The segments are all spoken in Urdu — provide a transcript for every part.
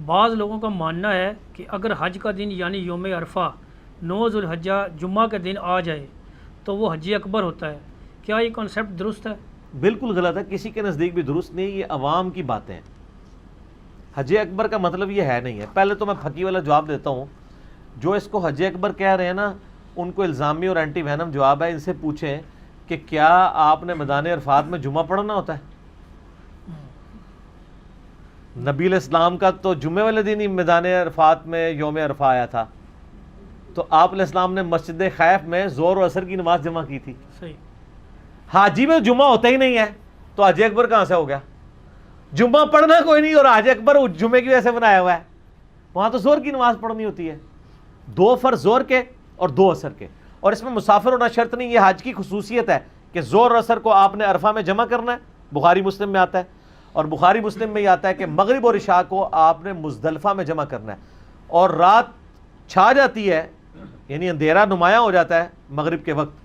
بعض لوگوں کا ماننا ہے کہ اگر حج کا دن یعنی یوم عرفہ 9 ذوالحجہ جمعہ کے دن آ جائے تو وہ حج اکبر ہوتا ہے. کیا یہ کانسیپٹ درست ہے؟ بالکل غلط ہے، کسی کے نزدیک بھی درست نہیں، یہ عوام کی باتیں ہیں. حج اکبر کا مطلب یہ ہے نہیں ہے. پہلے تو میں پھکی والا جواب دیتا ہوں، جو اس کو حج اکبر کہہ رہے ہیں نا، ان کو الزامی اور اینٹی وینم جواب ہے. ان سے پوچھیں کہ کیا آپ نے میدان عرفات میں جمعہ پڑھنا ہوتا ہے؟ نبی علیہ السلام کا تو جمعے والے دن ہی میدان عرفات میں یوم عرفہ آیا تھا، تو آپ علیہ السلام نے مسجد خیف میں ظہر و عصر کی نماز جمع کی تھی. صحیح. حاجی میں جمعہ ہوتا ہی نہیں ہے تو حج اکبر کہاں سے ہو گیا؟ جمعہ پڑھنا کوئی نہیں اور حج اکبر جمعے کی وجہ سے بنایا ہوا ہے. وہاں تو ظہر کی نماز پڑھنی ہوتی ہے، 2 فرض ظہر کے اور 2 عصر کے، اور اس میں مسافر ہونا شرط نہیں. یہ حج کی خصوصیت ہے کہ ظہر اور عصر کو آپ نے عرفہ میں جمع کرنا ہے، بخاری مسلم میں آتا ہے. اور بخاری مسلم میں یہ آتا ہے کہ مغرب اور عشاء کو آپ نے مزدلفہ میں جمع کرنا ہے. اور رات چھا جاتی ہے، یعنی اندھیرا نمایاں ہو جاتا ہے مغرب کے وقت،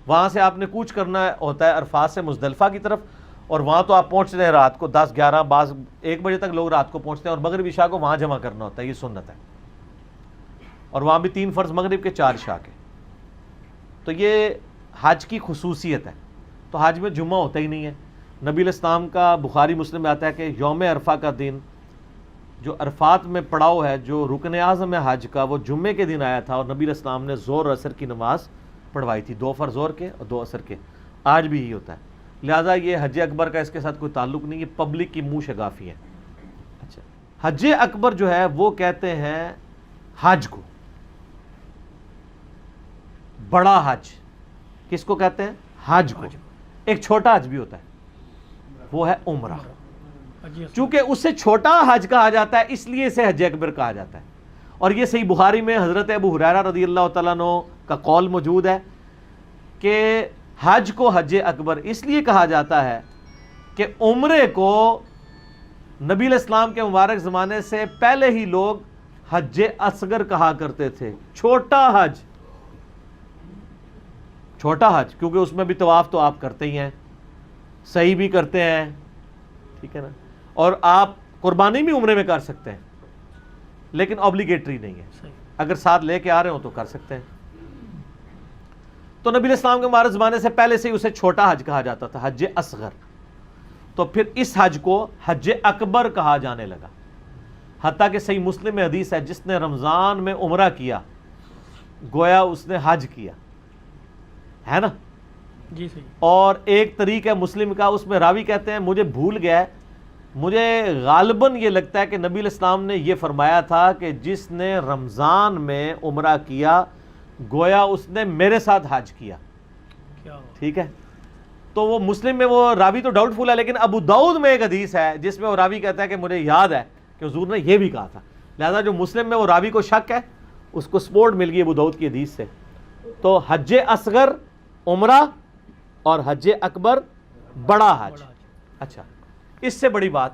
وہاں سے آپ نے کوچ کرنا ہوتا ہے عرفات سے مزدلفہ کی طرف، اور وہاں تو آپ پہنچتے ہیں رات کو 10 11 بعض 1 بجے تک لوگ رات کو پہنچتے ہیں، اور مغرب عشاء کو وہاں جمع کرنا ہوتا ہے. یہ سنت ہے. اور وہاں بھی 3 فرض مغرب کے 4 عشاء کے. تو یہ حج کی خصوصیت ہے. تو حج میں جمعہ ہوتا ہی نہیں ہے. نبی علیہ السلام کا بخاری مسلم میں آتا ہے کہ یوم عرفہ کا دن جو عرفات میں پڑاؤ ہے، جو رکن اعظم ہے حج کا، وہ جمعے کے دن آیا تھا، اور نبی علیہ السلام نے ظہر اور عصر کی نماز پڑھوائی تھی، 2 فرض ظہر کے اور 2 عصر کے. آج بھی یہی ہوتا ہے. لہٰذا یہ حج اکبر کا اس کے ساتھ کوئی تعلق نہیں، یہ پبلک کی منہ شگافی ہے. اچھا، حج اکبر جو ہے وہ کہتے ہیں حج کو، بڑا حج کس کو کہتے ہیں؟ حج کو. ایک چھوٹا حج بھی ہوتا ہے، وہ ہے عمرہ. چونکہ اس سے چھوٹا حج کہا جاتا ہے اس لیے اسے حج اکبر کہا جاتا ہے. اور یہ صحیح بخاری میں حضرت ابو ہریرہ رضی اللہ تعالیٰ عنہ کا قول موجود ہے کہ حج کو حج اکبر اس لیے کہا جاتا ہے کہ عمرے کو نبی علیہ السلام کے مبارک زمانے سے پہلے ہی لوگ حج اصغر کہا کرتے تھے. چھوٹا حج، چھوٹا حج، کیونکہ اس میں بھی طواف تو آپ کرتے ہی ہیں، صحیح بھی کرتے ہیں، ٹھیک ہے نا، اور آپ قربانی بھی عمرے میں کر سکتے ہیں، لیکن اوبلیگیٹری نہیں ہے. اگر ساتھ لے کے آ رہے ہو تو کر سکتے ہیں. تو نبی علیہ السلام کے مبارک زمانے سے پہلے سے ہی اسے چھوٹا حج کہا جاتا تھا، حج اصغر. تو پھر اس حج کو حج اکبر کہا جانے لگا. حتیٰ کہ صحیح مسلم میں حدیث ہے، جس نے رمضان میں عمرہ کیا گویا اس نے حج کیا ہے نا. جی صحیح. اور ایک طریق ہے مسلم کا، اس میں راوی کہتے ہیں مجھے بھول گیا ہے، مجھے غالباً یہ لگتا ہے کہ نبی علیہ السلام نے یہ فرمایا تھا کہ جس نے رمضان میں عمرہ کیا گویا اس نے میرے ساتھ حج کیا. ٹھیک ہے. تو وہ مسلم میں وہ راوی تو ڈاؤٹ فل ہے، لیکن ابو داؤد میں ایک حدیث ہے جس میں وہ راوی کہتا ہے کہ مجھے یاد ہے کہ حضور نے یہ بھی کہا تھا. لہذا جو مسلم میں وہ راوی کو شک ہے اس کو سپورٹ مل گئی ابو داؤد کی حدیث سے. تو حج اصغر عمرہ اور حج اکبر بڑا حج. اچھا، اس سے بڑی بات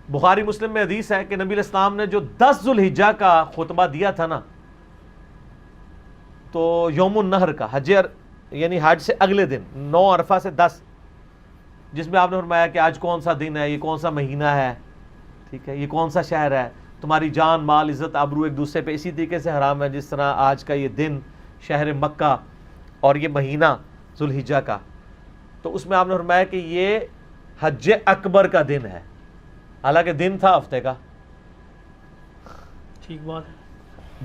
بخاری مسلم میں حدیث ہے کہ نبی علیہ السلام نے جو 10 ذوالحجہ کا خطبہ دیا تھا نا، تو یوم النحر کا، یعنی حج سے اگلے دن 9 عرفہ سے 10، جس میں آپ نے فرمایا کہ آج کون سا دن ہے، یہ کون سا مہینہ ہے، ٹھیک ہے، یہ کون سا شہر ہے، تمہاری جان مال عزت آبرو ایک دوسرے پہ اسی طریقے سے حرام ہے جس طرح آج کا یہ دن شہر مکہ اور یہ مہینہ ذوالحجہ کا. تو اس میں آپ نے فرمایا کہ یہ حج اکبر کا دن ہے، حالانکہ دن تھا ہفتے کا. ٹھیک بات ہے.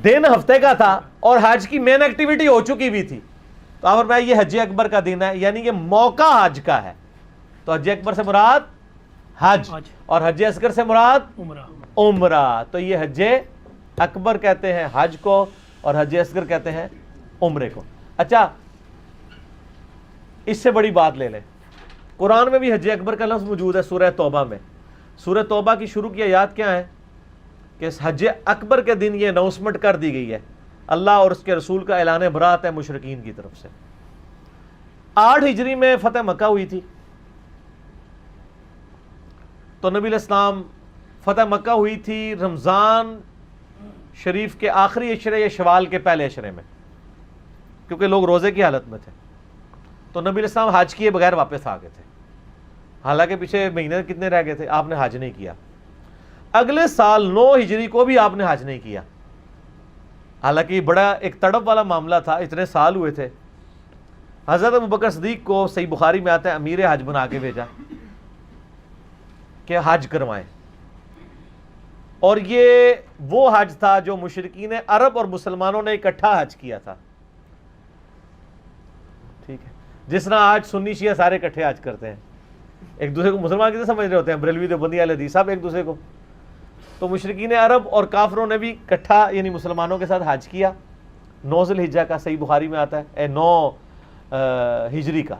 دن ہفتے کا تھا اور حج کی مین ایکٹیویٹی ہو چکی بھی تھی. تو آپ فرمایا یہ حج اکبر کا دن ہے، یعنی یہ موقع حج کا ہے. تو حج اکبر سے مراد حج اور حج اصغر سے مراد عمرہ. تو یہ حج اکبر کہتے ہیں حج کو اور حج اصغر کہتے ہیں عمرے کو. اچھا، اس سے بڑی بات لے لیں، قرآن میں بھی حج اکبر کا لفظ موجود ہے سورہ توبہ میں. سورہ توبہ کی شروع کی آیات کیا ہے کہ اس حج اکبر کے دن یہ اناؤنسمنٹ کر دی گئی ہے، اللہ اور اس کے رسول کا اعلان برات ہے مشرکین کی طرف سے. 8 ہجری میں فتح مکہ ہوئی تھی. تو نبی علیہ السلام فتح مکہ ہوئی تھی رمضان شریف کے آخری عشرے یا شوال کے پہلے عشرے میں، کیونکہ لوگ روزے کی حالت میں تھے. تو نبی علیہ السلام حج کیے بغیر واپس آ گئے تھے، حالانکہ پیچھے مہینے کتنے رہ گئے تھے، آپ نے حج نہیں کیا. اگلے سال 9 ہجری کو بھی آپ نے حج نہیں کیا، حالانکہ یہ بڑا ایک تڑپ والا معاملہ تھا، اتنے سال ہوئے تھے۔ حضرت ابوبکر صدیق کو صحیح بخاری میں آتا ہے امیر حج بنا کے بھیجا کہ حج کروائیں، اور یہ وہ حج تھا جو مشرکین عرب اور مسلمانوں نے اکٹھا حج کیا تھا، ٹھیک ہے، جس طرح آج سنی شیعہ سارے اکٹھے حج کرتے ہیں، ایک دوسرے کو مسلمان کیسے سمجھ رہے ہوتے ہیں، بریلوی دیوبندی اہل حدیث سب ایک دوسرے کو، تو مشرکین عرب اور کافروں نے بھی اکٹھا یعنی مسلمانوں کے ساتھ حج کیا 9 ذی الحجہ کا، صحیح بخاری میں آتا ہے 9 ہجری کا۔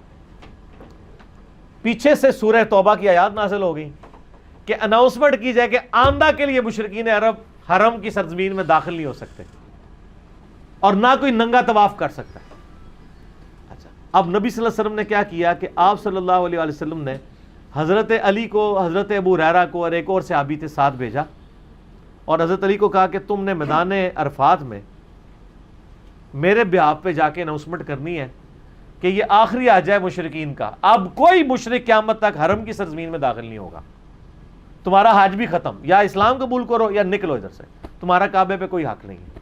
پیچھے سے سورہ توبہ کی آیات نازل ہو گئی کہ اناؤنسمنٹ کی جائے کہ آئندہ کے لیے مشرکین عرب حرم کی سرزمین میں داخل نہیں ہو سکتے اور نہ کوئی ننگا طواف کر سکتا ہے۔ اچھا، اب نبی صلی اللہ علیہ وسلم نے کیا کیا کہ آپ صلی اللہ علیہ وسلم نے حضرت علی کو، حضرت ابو ہریرہ کو اور ایک اور صحابی تھے ساتھ بھیجا، اور حضرت علی کو کہا کہ تم نے میدان عرفات میں میرے بیہاف پہ جا کے اناؤنسمنٹ کرنی ہے کہ یہ آخری حج ہے مشرکین کا، اب کوئی مشرک قیامت تک حرم کی سرزمین میں داخل نہیں ہوگا، تمہارا حج بھی ختم، یا اسلام قبول کرو یا نکلو ادھر سے، تمہارا کعبے پہ کوئی حق نہیں ہے۔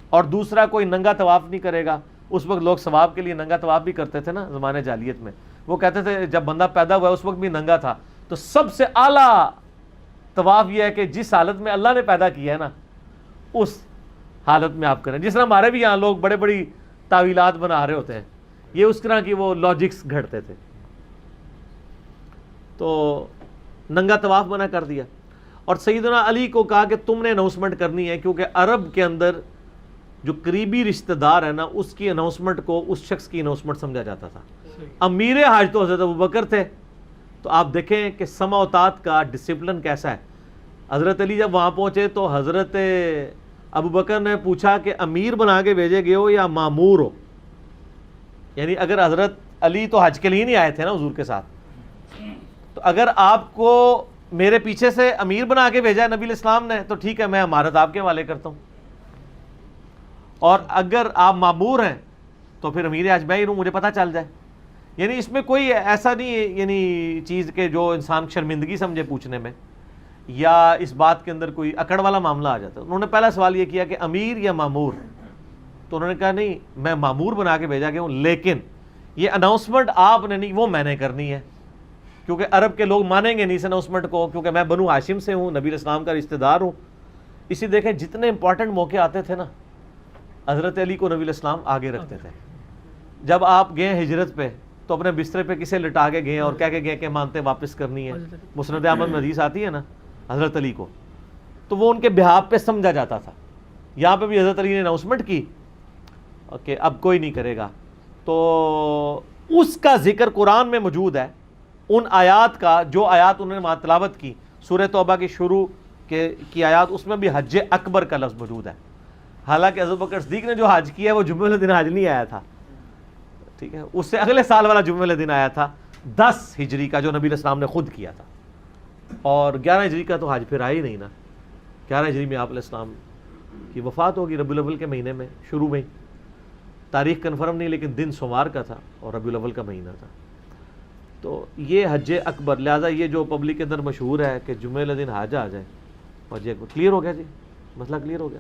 اور دوسرا، کوئی ننگا طواف نہیں کرے گا۔ اس وقت لوگ ثواب کے لیے ننگا طواف بھی کرتے تھے نا زمانے جاہلیت میں، وہ کہتے تھے جب بندہ پیدا ہوا اس وقت بھی ننگا تھا، تو سب سے اعلیٰ طواف یہ ہے کہ جس حالت میں اللہ نے پیدا کیا ہے نا اس حالت میں آپ کریں، جس طرح ہمارے بھی یہاں لوگ بڑے بڑی تعویلات بنا رہے ہوتے ہیں، یہ اس طرح کی وہ لاجکس گھڑتے تھے، تو ننگا طواف منع کر دیا۔ اور سیدنا علی کو کہا کہ تم نے اناؤنسمنٹ کرنی ہے، کیونکہ عرب کے اندر جو قریبی رشتہ دار ہے نا اس کی اناؤنسمنٹ کو اس شخص کی اناؤنسمنٹ سمجھا جاتا تھا۔ امیر حج تو حضرت ابوبکر تھے، تو آپ دیکھیں کہ سمع و طاعت کا ڈسپلن کیسا ہے۔ حضرت علی جب وہاں پہنچے تو حضرت ابوبکر نے پوچھا کہ امیر بنا کے بھیجے گئے ہو یا مامور ہو، یعنی اگر حضرت علی تو حج کے لیے نہیں آئے تھے نا حضور کے ساتھ، تو اگر آپ کو میرے پیچھے سے امیر بنا کے بھیجا ہے نبی الاسلام نے تو ٹھیک ہے، میں امارت آپ کے حوالے کرتا ہوں، اور اگر آپ مامور ہیں تو پھر امیر حج میں ہی ہوں، مجھے پتہ چل جائے۔ یعنی اس میں کوئی ایسا نہیں ہے یعنی چیز کہ جو انسان شرمندگی سمجھے پوچھنے میں، یا اس بات کے اندر کوئی اکڑ والا معاملہ آ جاتا ہے۔ انہوں نے پہلا سوال یہ کیا کہ امیر یا مامور، تو انہوں نے کہا نہیں میں مامور بنا کے بھیجا گیا ہوں، لیکن یہ اناؤنسمنٹ آپ نے نہیں، وہ میں نے کرنی ہے، کیونکہ عرب کے لوگ مانیں گے نہیں اس اناؤنسمنٹ کو، کیونکہ میں بنو ہاشم سے ہوں، نبی اسلام کا رشتہ دار ہوں۔ اسی دیکھیں جتنے امپورٹنٹ موقع آتے تھے نا حضرت علی کو نبی اسلام آگے رکھتے تھے۔ جب آپ گئے ہجرت پہ تو اپنے بسترے پہ کسے لٹا کے گئے اور کہہ کے گئے کہ مانتے واپس کرنی ہے، مسند احمد میں حدیث آتی ہے نا حضرت علی کو، تو وہ ان کے بہاف پہ سمجھا جاتا تھا۔ یہاں پہ بھی حضرت علی نے اناؤنسمنٹ کی کہ اب کوئی نہیں کرے گا، تو اس کا ذکر قرآن میں موجود ہے، ان آیات کا جو آیات انہوں نے وہاں تلاوت کی سورہ توبہ کی شروع کی آیات، اس میں بھی حج اکبر کا لفظ موجود ہے۔ حالانکہ حضرت بکر صدیق نے جو حج کیا ہے وہ جمعے والے دن حج نہیں آیا تھا، ٹھیک ہے، اس سے اگلے سال والا جمعے والے دن آیا تھا 10 ہجری کا جو نبی علیہ السلام نے خود کیا تھا، اور 11 ہجری کا تو حج پھر آیا ہی نہیں نا۔ 11 ہجری میں آپ علیہ السلام کی وفات ہوگی ربیع الاول کے مہینے میں، شروع میں، تاریخ کنفرم نہیں لیکن دن سوموار کا تھا اور ربیع الاول کا مہینہ تھا۔ تو یہ حج اکبر، لہٰذا یہ جو پبلک کے اندر مشہور ہے کہ جمعے والے دن حج آ جائے، حج اکبر کلیئر ہو گیا جی، مسئلہ کلیئر ہو گیا۔